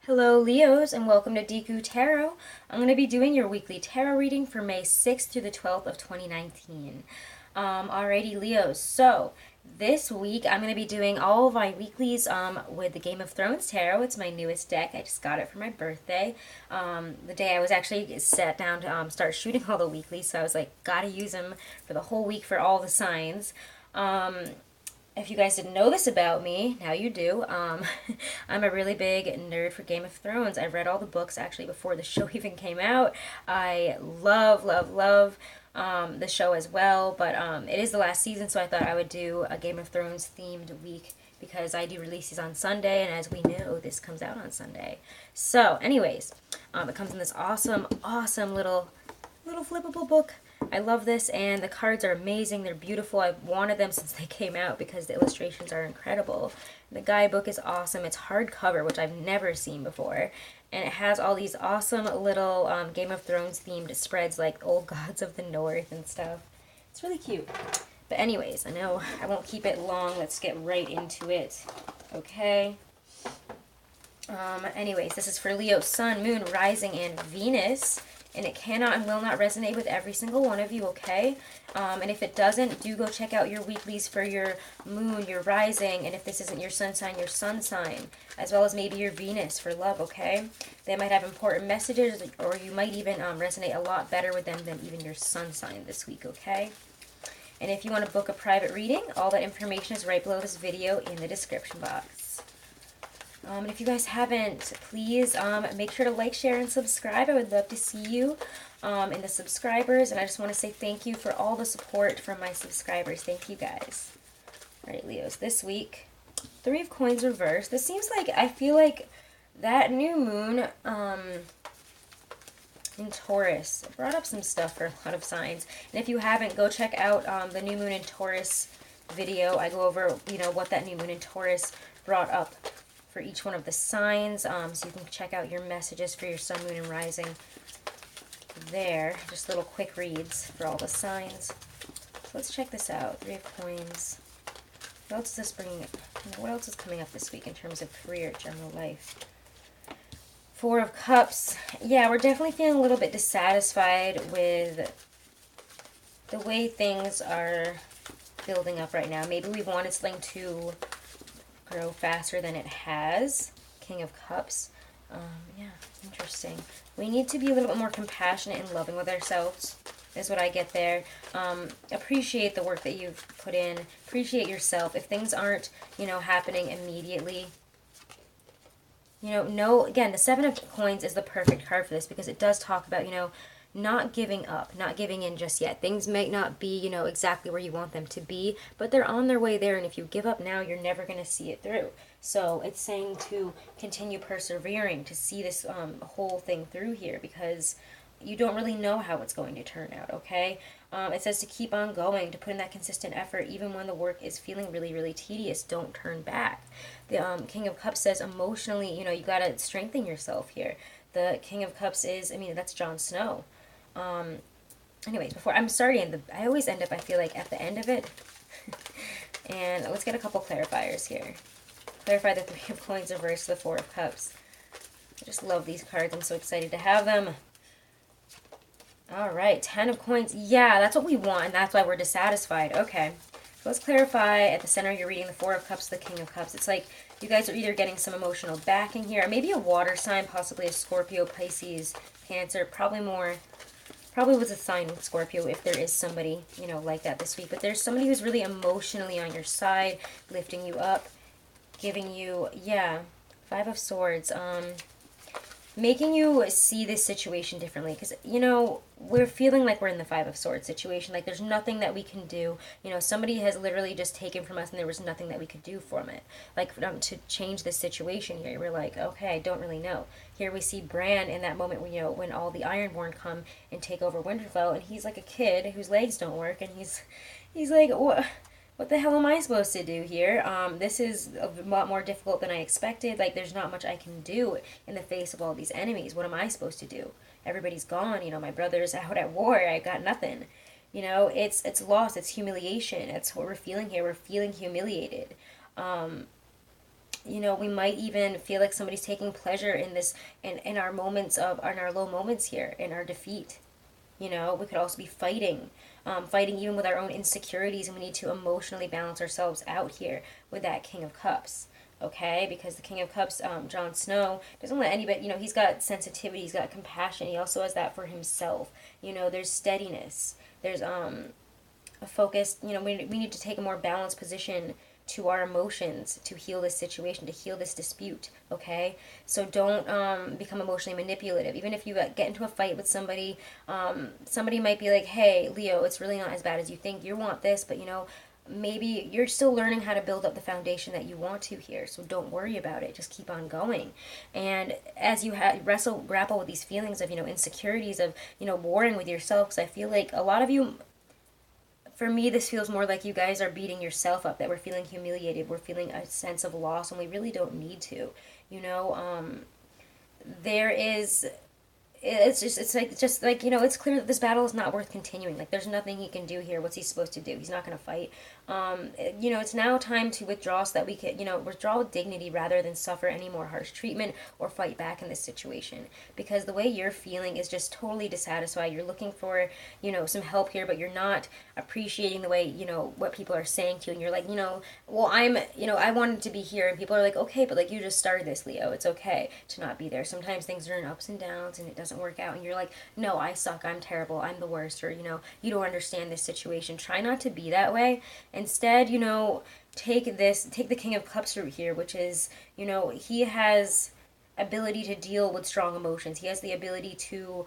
Hello Leos and welcome to Deku Tarot. I'm going to be doing your weekly tarot reading for May 6th through the 12th of 2019. Alrighty Leos, so this week I'm going to be doing all of my weeklies with the Game of Thrones Tarot. It's my newest deck. I just got it for my birthday. The day I was actually sat down to start shooting all the weeklies, so I was like, gotta use them for the whole week for all the signs. If you guys didn't know this about me, now you do. I'm a really big nerd for Game of Thrones. I read all the books actually before the show even came out. I love the show as well, but it is the last season, so I thought I would do a Game of Thrones themed week because I do release these on Sunday, and as we know, this comes out on Sunday. So, anyways, it comes in this awesome little flippable book. I love this, and the cards are amazing. They're beautiful. I've wanted them since they came out because the illustrations are incredible. The guidebook is awesome. It's hardcover, which I've never seen before, and it has all these awesome little Game of Thrones themed spreads like Old Gods of the North and stuff. It's really cute. But anyways, I know I won't keep it long. Let's get right into it. Okay. Anyways, this is for Leo, Sun, Moon, Rising, and Venus. And it cannot and will not resonate with every single one of you, okay? And if it doesn't, do go check out your weeklies for your moon, your rising, and if this isn't your sun sign, as well as maybe your Venus for love, okay? They might have important messages, or you might even resonate a lot better with them than even your sun sign this week, okay? And if you want to book a private reading, all that information is right below this video in the description box. And if you guys haven't, please make sure to like, share, and subscribe. I would love to see you in the subscribers. And I just want to say thank you for all the support from my subscribers. Thank you guys. All right, Leos, this week, Three of Coins reversed. This seems like, I feel like that new moon in Taurus brought up some stuff for a lot of signs. And if you haven't, go check out the new moon in Taurus video. I go over, what that new moon in Taurus brought up for each one of the signs, so you can check out your messages for your sun, moon, and rising there. Just little quick reads for all the signs. So let's check this out. Three of Coins. What else is this bringing? What else is coming up this week in terms of career, general life? Four of Cups. Yeah, we're definitely feeling a little bit dissatisfied with the way things are building up right now. Maybe we wanted something to grow faster than it has. King of Cups. Yeah, interesting. We need to be a little bit more compassionate and loving with ourselves, is what I get there. Appreciate the work that you've put in. Appreciate yourself. If things aren't, happening immediately, again, the Seven of Coins is the perfect card for this because it does talk about, not giving up, not giving in just yet. Things might not be, exactly where you want them to be, but they're on their way there, and if you give up now, you're never going to see it through. So it's saying to continue persevering, to see this whole thing through here, because you don't really know how it's going to turn out, okay? It says to keep on going, to put in that consistent effort, even when the work is feeling really, really tedious. Don't turn back. The King of Cups says emotionally, you got to strengthen yourself here. The King of Cups is, that's Jon Snow. Anyways, I'm starting, I always end up, I feel like, at the end of it. And let's get a couple clarifiers here. Clarify the Three of Coins reverse the Four of Cups. I just love these cards. I'm so excited to have them. Alright, Ten of Coins. Yeah, that's what we want, and that's why we're dissatisfied. Okay. So let's clarify at the center you're reading the Four of Cups, the King of Cups. It's like you guys are either getting some emotional backing here, or maybe a water sign, possibly a Scorpio, Pisces, Cancer, probably was a sign with Scorpio if there is somebody, like that this week. But there's somebody who's really emotionally on your side, lifting you up, giving you, Five of Swords, making you see this situation differently. Because, we're feeling like we're in the Five of Swords situation. Like, there's nothing that we can do. Somebody has literally just taken from us, and there was nothing that we could do from it. Like, to change this situation here, we're like, okay, I don't really know. Here we see Bran in that moment, when all the Ironborn come and take over Winterfell, and he's like a kid whose legs don't work, and he's like, what the hell am I supposed to do here? This is a lot more difficult than I expected. Like, there's not much I can do in the face of all these enemies. What am I supposed to do? Everybody's gone. My brother's out at war. I got nothing. It's loss. It's humiliation. It's what we're feeling here. We're feeling humiliated. you know, we might even feel like somebody's taking pleasure in this, in our moments of, in our low moments here, in our defeat. You know, we could also be fighting, fighting even with our own insecurities, and we need to emotionally balance ourselves out here with that King of Cups. Okay, because the King of Cups, Jon Snow, doesn't let anybody, you know, he's got sensitivity, he's got compassion, he also has that for himself. You know, there's steadiness, there's a focus, you know, we need to take a more balanced position to our emotions to heal this situation, to heal this dispute, okay? So don't become emotionally manipulative. Even if you get into a fight with somebody, somebody might be like, hey, Leo, it's really not as bad as you think. You want this, but, you know, maybe you're still learning how to build up the foundation that you want to here, so don't worry about it, just keep on going. And as you grapple with these feelings of, you know, insecurities, of, you know, warring with yourself, because I feel like a lot of you, for me, this feels more like you guys are beating yourself up, that we're feeling humiliated, we're feeling a sense of loss, and we really don't need to. You know, there is, it's like, you know, it's clear that this battle is not worth continuing. Like, there's nothing he can do here. What's he supposed to do? He's not going to fight. You know, it's now time to withdraw so that we can, you know, withdraw with dignity rather than suffer any more harsh treatment or fight back in this situation. Because the way you're feeling is just totally dissatisfied. You're looking for, you know, some help here, but you're not appreciating the way, you know, what people are saying to you. And you're like, you know, well, you know, I wanted to be here. And people are like, okay, but like, you just started this, Leo. It's okay to not be there. Sometimes things are in ups and downs and it doesn't work out. And you're like, no, I suck. I'm terrible. I'm the worst. Or, you know, you don't understand this situation. Try not to be that way. Instead, you know, take the King of Cups route here, which is, you know, he has ability to deal with strong emotions. He has the ability to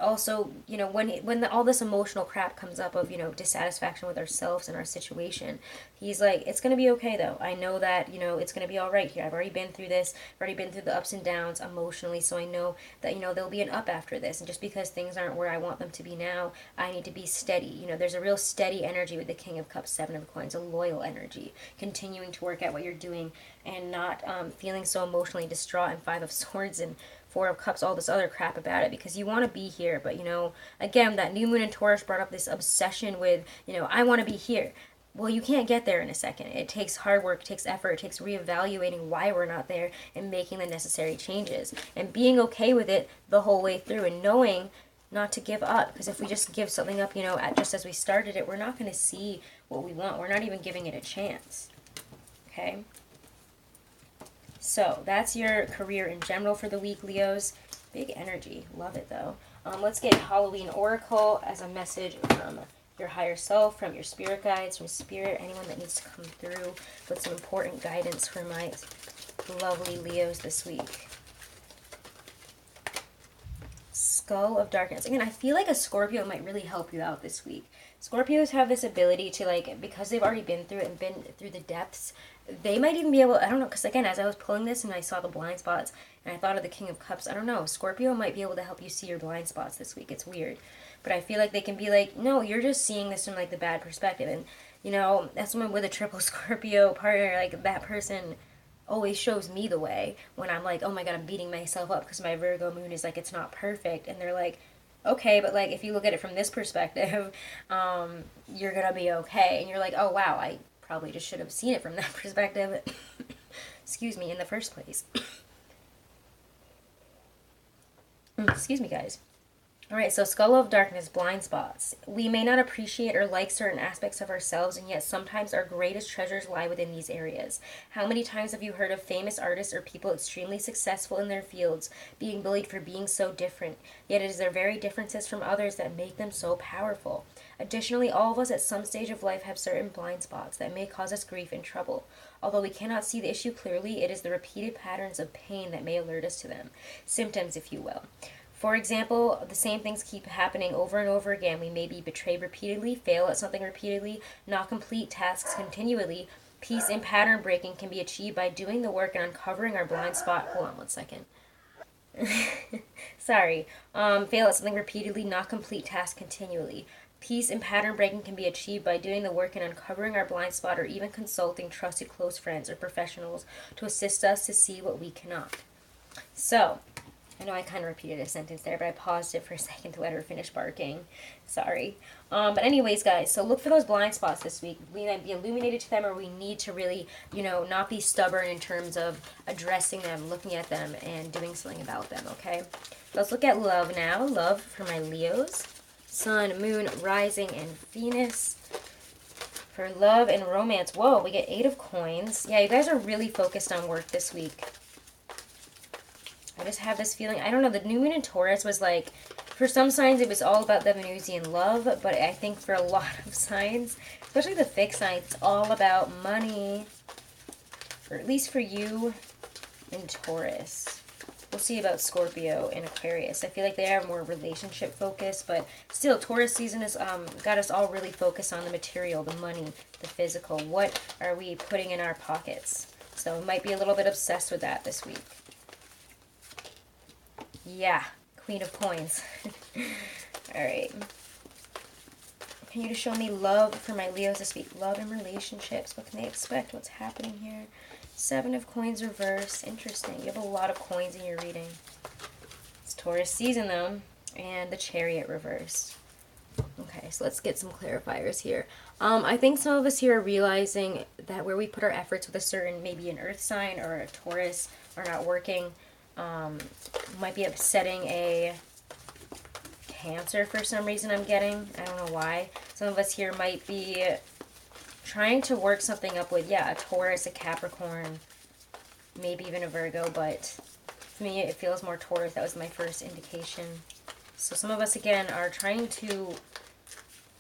also, you know, when all this emotional crap comes up of, you know, dissatisfaction with ourselves and our situation, he's like, it's going to be okay though. I know that, you know, it's going to be all right here. I've already been through this. I've already been through the ups and downs emotionally, so I know that, you know, there'll be an up after this. And just because things aren't where I want them to be now, I need to be steady. You know, there's a real steady energy with the King of Cups, Seven of Coins, a loyal energy, continuing to work at what you're doing and not feeling so emotionally distraught, and Five of Swords and Four of Cups, all this other crap about it, because you want to be here. But, you know, again, that new moon in Taurus brought up this obsession with, you know, I want to be here. Well, you can't get there in a second. It takes hard work, it takes effort, it takes reevaluating why we're not there and making the necessary changes. And being okay with it the whole way through, and knowing not to give up. Because if we just give something up, you know, just as we started it, we're not going to see what we want. We're not even giving it a chance. Okay? So that's your career in general for the week, Leos. Big energy. Love it, though. Let's get Halloween Oracle as a message from your higher self, from your spirit guides, from spirit, anyone that needs to come through with some important guidance for my lovely Leos this week. Skull of Darkness. Again, I feel like a Scorpio might really help you out this week. Scorpios have this ability to, like, because they've already been through it and been through the depths, they might even be able, I don't know, because again, as I was pulling this and I saw the blind spots and I thought of the King of Cups, I don't know, Scorpio might be able to help you see your blind spots this week. It's weird. But I feel like they can be like, no, you're just seeing this from, like, the bad perspective. And, you know, that's someone with a triple Scorpio partner, like, that person always shows me the way when I'm like, oh my god, I'm beating myself up because my Virgo moon is like, it's not perfect. And they're like, okay, but like, if you look at it from this perspective, you're gonna be okay. And you're like, oh wow, I probably just should have seen it from that perspective. Excuse me, in the first place. Excuse me, guys. Alright, so Skull of Darkness, blind spots. We may not appreciate or like certain aspects of ourselves, and yet sometimes our greatest treasures lie within these areas. How many times have you heard of famous artists or people extremely successful in their fields being bullied for being so different? Yet it is their very differences from others that make them so powerful. Additionally, all of us at some stage of life have certain blind spots that may cause us grief and trouble. Although we cannot see the issue clearly, it is the repeated patterns of pain that may alert us to them. Symptoms, if you will. For example, the same things keep happening over and over again. We may be betrayed repeatedly, fail at something repeatedly, not complete tasks continually. Peace and pattern breaking can be achieved by doing the work and uncovering our blind spot. Hold on one second. Sorry. Fail at something repeatedly, not complete tasks continually. Peace and pattern breaking can be achieved by doing the work and uncovering our blind spot, or even consulting trusted close friends or professionals to assist us to see what we cannot. So, I know I kind of repeated a sentence there, but I paused it for a second to let her finish barking. Sorry. But anyways, guys, so look for those blind spots this week. We might be illuminated to them, or we need to really, not be stubborn in terms of addressing them, looking at them, and doing something about them, okay? Let's look at love now. Love for my Leos. Sun, Moon, Rising, and Venus. For love and romance. Whoa, we get 8 of Coins. Yeah, you guys are really focused on work this week. I just have this feeling, I don't know, the new moon in Taurus was like, for some signs it was all about the Venusian love, but I think for a lot of signs, especially the fixed signs, it's all about money. Or at least for you in Taurus. We'll see about Scorpio and Aquarius. I feel like they are more relationship focused, but still, Taurus season has got us all really focused on the material, the money, the physical. What are we putting in our pockets? So we might be a little bit obsessed with that this week. Yeah, Queen of Coins. Alright. Can you just show me love for my Leos this week? Love and relationships. What can they expect? What's happening here? 7 of Coins reverse. Interesting. You have a lot of coins in your reading. It's Taurus season, though. And the Chariot reverse. Okay, so let's get some clarifiers here. I think some of us here are realizing that where we put our efforts with a certain, maybe an Earth sign or a Taurus, are not working. Might be upsetting a Cancer for some reason I'm getting. I don't know why. Some of us here might be trying to work something up with, yeah, a Taurus, a Capricorn, maybe even a Virgo, but for me it feels more Taurus. That was my first indication. So some of us, again, are trying to,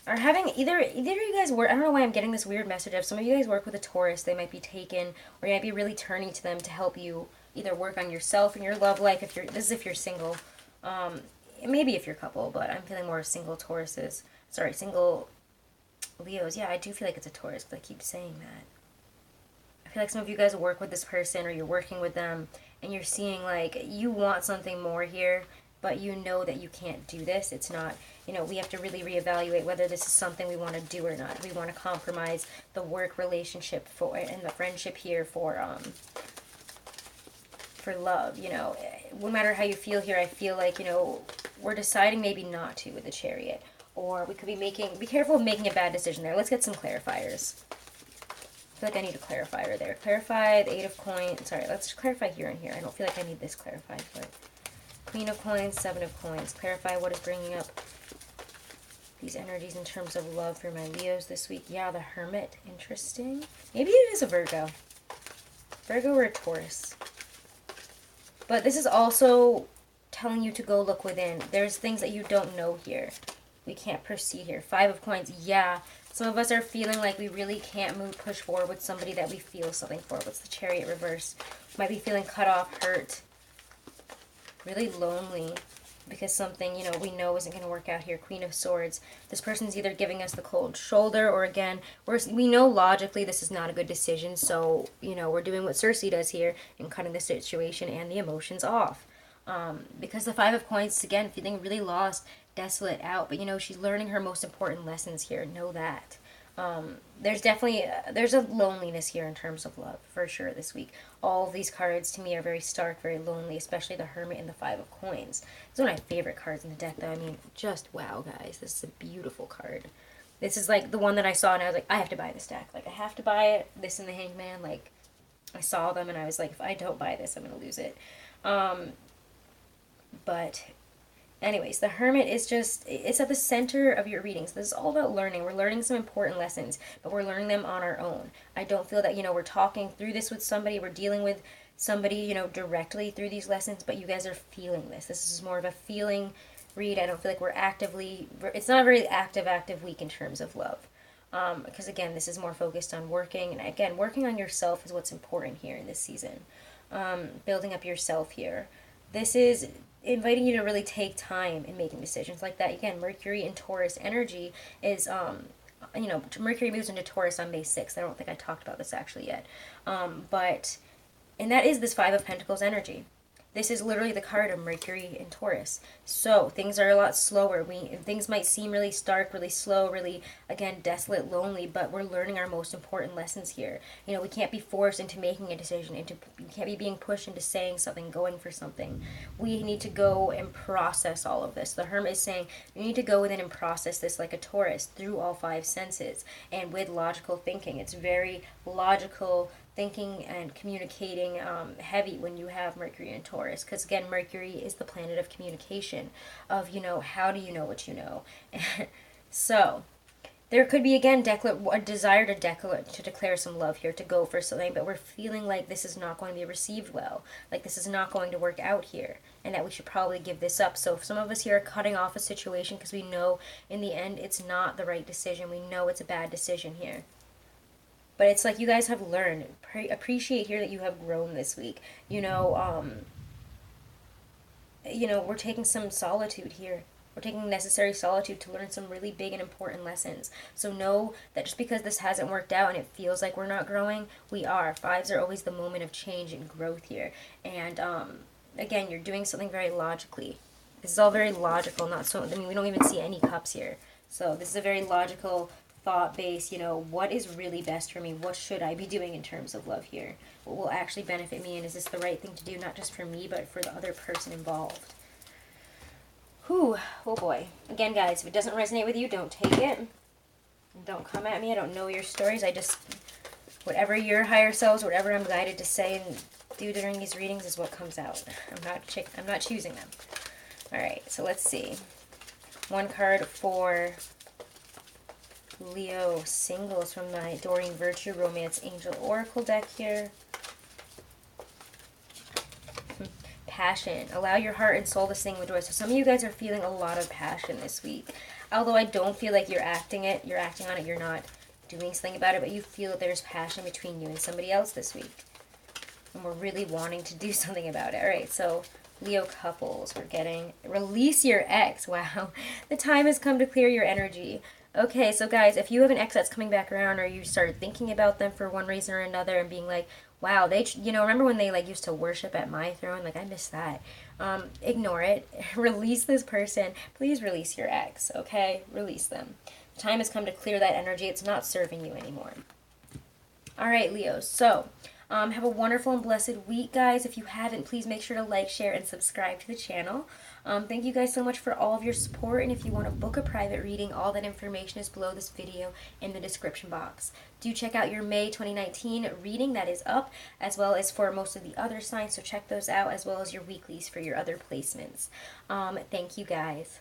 are having, either you guys work, I don't know why I'm getting this weird message of some of you guys work with a Taurus, they might be taken, or you might be really turning to them to help you either work on yourself and your love life, if you're, this is if you're single, maybe if you're a couple, but I'm feeling more single Tauruses, sorry, single Leos. Yeah, I do feel like it's a Taurus, because I keep saying that. I feel like some of you guys work with this person, or you're working with them, and you're seeing, like, you want something more here, but you know that you can't do this. It's not, we have to really reevaluate whether this is something we want to do or not. We want to compromise the work relationship for, and the friendship here for love, no matter how you feel here, I feel like, we're deciding maybe not to with the Chariot, or we could be careful of making a bad decision there. Let's get some clarifiers. I feel like I need a clarifier there. Clarify the 8 of Coins. Sorry, let's clarify here and here. I don't feel like I need this clarified, but Queen of Coins, 7 of Coins. Clarify what is bringing up these energies in terms of love for my Leos this week. Yeah, the Hermit. Interesting. Maybe it is a Virgo. Virgo or a Taurus. But this is also telling you to go look within. There's things that you don't know here. We can't proceed here. 5 of Coins. Yeah. Some of us are feeling like we really can't push forward with somebody that we feel something for. What's the Chariot reverse? Might be feeling cut off, hurt, really lonely because something, we know isn't going to work out here. Queen of Swords. This person's either giving us the cold shoulder, or again, we know logically this is not a good decision. So, we're doing what Cersei does here and cutting the situation and the emotions off. Because the 5 of Coins, again, feeling really lost, desolate, out. But, she's learning her most important lessons here. Know that. There's definitely, there's a loneliness here in terms of love, for sure, this week. All of these cards, to me, are very stark, very lonely, especially the Hermit and the 5 of Coins. It's one of my favorite cards in the deck, though. I mean, just wow, guys. This is a beautiful card. This is, like, the one that I saw, and I was like, I have to buy this deck. Like, I have to buy it. This and the Hangman, like, I saw them, and I was like, if I don't buy this, I'm going to lose it. But anyways, the Hermit is just, it's at the center of your readings. This is all about learning. We're learning some important lessons, but we're learning them on our own. I don't feel that, we're talking through this with somebody, we're dealing with somebody, directly through these lessons, but you guys are feeling this. This is more of a feeling read. I don't feel like we're actively, it's not a very active week in terms of love. Because again, this is more focused on working, and again, working on yourself is what's important here in this season. Building up yourself here. This is inviting you to really take time in making decisions like that. Again, Mercury and Taurus energy is, Mercury moves into Taurus on May 6th. I don't think I talked about this actually yet. And that is this 5 of Pentacles energy. this is literally the card of Mercury in Taurus. So things are a lot slower. Things might seem really stark, really slow, really, again, desolate, lonely, but we're learning our most important lessons here. You know, we can't be forced into making a decision, we can't be being pushed into saying something, going for something. We need to go and process all of this. The Hermit is saying you need to go within and process this like a Taurus through all five senses and with logical thinking. It's very logical thinking and communicating heavy when you have Mercury in Taurus, because again, Mercury is the planet of communication, of, you know, how do you know what you know. So there could be, again, a desire to declare some love here, to go for something, but we're feeling like this is not going to be received well, like this is not going to work out here, and that we should probably give this up. So some of us here are cutting off a situation because we know in the end it's not the right decision. We know it's a bad decision here. But it's like you guys have learned. Appreciate here that you have grown this week. You know, we're taking some solitude here. We're taking necessary solitude to learn some really big and important lessons. So know that just because this hasn't worked out and it feels like we're not growing, we are. Fives are always the moment of change and growth here. And again, you're doing something very logically. This is all very logical, not so, I mean, we don't even see any cups here. So this is a very logical, thought-based, you know, what is really best for me? What should I be doing in terms of love here? What will actually benefit me? And is this the right thing to do, not just for me, but for the other person involved? Whew, oh boy. Again, guys, if it doesn't resonate with you, don't take it. Don't come at me. I don't know your stories. I just, whatever your higher selves, whatever I'm guided to say and do during these readings is what comes out. I'm not choosing them. All right, so let's see. One card for Leo singles from my Doreen Virtue Romance Angel Oracle deck here. Passion. Allow your heart and soul to sing with joy. So some of you guys are feeling a lot of passion this week. Although I don't feel like you're acting on it, you're not doing something about it, but you feel that there's passion between you and somebody else this week. And we're really wanting to do something about it. All right, so Leo couples, we're getting release your ex. Wow. The time has come to clear your energy. Okay, so guys, if you have an ex that's coming back around, or you started thinking about them for one reason or another and being like, wow, they, you know, remember when they like used to worship at my throne? Like, I miss that. Ignore it. Release this person. Please release your ex, okay? Release them. The time has come to clear that energy. It's not serving you anymore. All right, Leo. So, have a wonderful and blessed week, guys. If you haven't, please make sure to like, share, and subscribe to the channel. Thank you guys so much for all of your support, and if you want to book a private reading, all that information is below this video in the description box. Do check out your May 2019 reading that is up, as well as for most of the other signs, so check those out, as well as your weeklies for your other placements. Thank you guys.